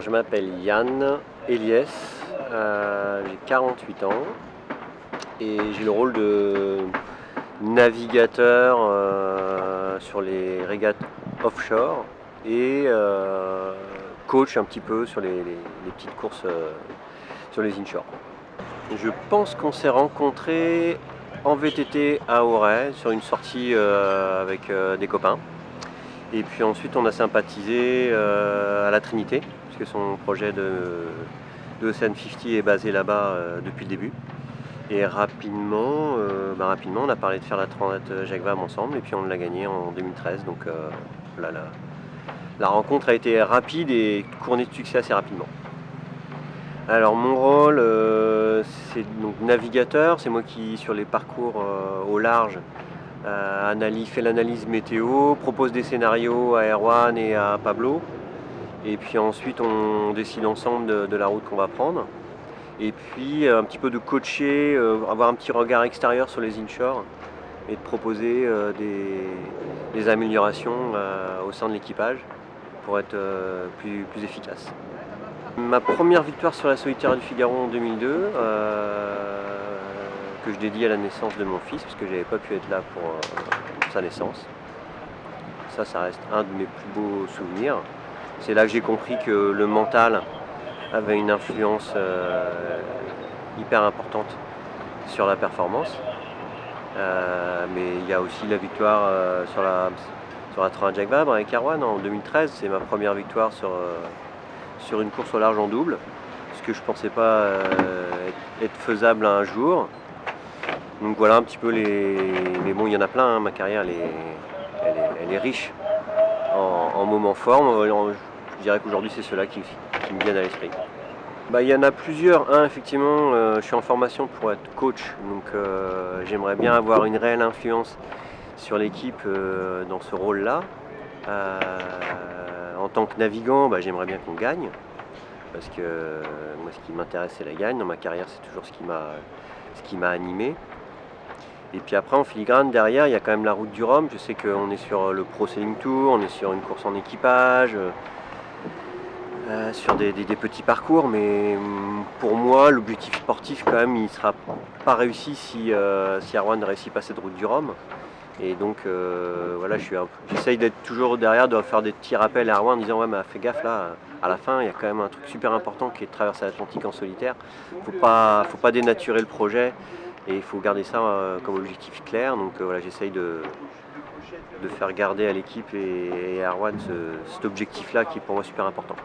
Je m'appelle Yann Eliès, j'ai 48 ans et j'ai le rôle de navigateur sur les régates offshore et coach un petit peu sur les petites courses sur les inshore. Je pense qu'on s'est rencontrés en VTT à Auray sur une sortie avec des copains. Et puis ensuite on a sympathisé à la Trinité, puisque son projet de Ocean 50 est basé là-bas depuis le début. Et rapidement, on a parlé de faire la Transat Jacques Vabre ensemble, et puis on l'a gagné en 2013. Donc voilà, la rencontre a été rapide et couronnée de succès assez rapidement. Alors mon rôle, c'est donc navigateur, c'est moi qui sur les parcours au large fait l'analyse météo, propose des scénarios à Erwan et à Pablo. Et puis ensuite on décide ensemble de la route qu'on va prendre. Et puis un petit peu de coacher, avoir un petit regard extérieur sur les inshore et de proposer des améliorations au sein de l'équipage pour être plus efficace. Ma première victoire sur la Solitaire du Figaro en 2002, que je dédie à la naissance de mon fils, parce que j'avais pas pu être là pour sa naissance. Ça reste un de mes plus beaux souvenirs. C'est là que j'ai compris que le mental avait une influence hyper importante sur la performance. Mais il y a aussi la victoire sur la Transat Jacques Vabre avec Erwan en 2013. C'est ma première victoire sur une course au large en double, ce que je pensais pas être faisable un jour. Donc voilà un petit peu mais bon, il y en a plein, hein. Ma carrière elle est riche en moments forts. Je dirais qu'aujourd'hui c'est ceux-là qui me viennent à l'esprit. Il y en a plusieurs. Effectivement, je suis en formation pour être coach, donc j'aimerais bien avoir une réelle influence sur l'équipe dans ce rôle-là. En tant que navigant, j'aimerais bien qu'on gagne, parce que moi ce qui m'intéresse c'est la gagne. Dans ma carrière c'est toujours ce qui m'a animé. Et puis après en filigrane derrière il y a quand même la route du Rhum. Je sais qu'on est sur le Pro Sailing Tour, on est sur une course en équipage, sur des petits parcours, mais pour moi l'objectif sportif quand même il ne sera pas réussi si Erwan ne réussit pas cette route du Rhum. Et donc voilà, j'essaye d'être toujours derrière, de faire des petits rappels à Erwan en disant ouais mais fais gaffe là, à la fin il y a quand même un truc super important qui est de traverser l'Atlantique en solitaire. Faut pas dénaturer le projet et il faut garder ça comme objectif clair. Donc voilà, j'essaye de faire garder à l'équipe et à Erwan cet objectif là qui est pour moi super important.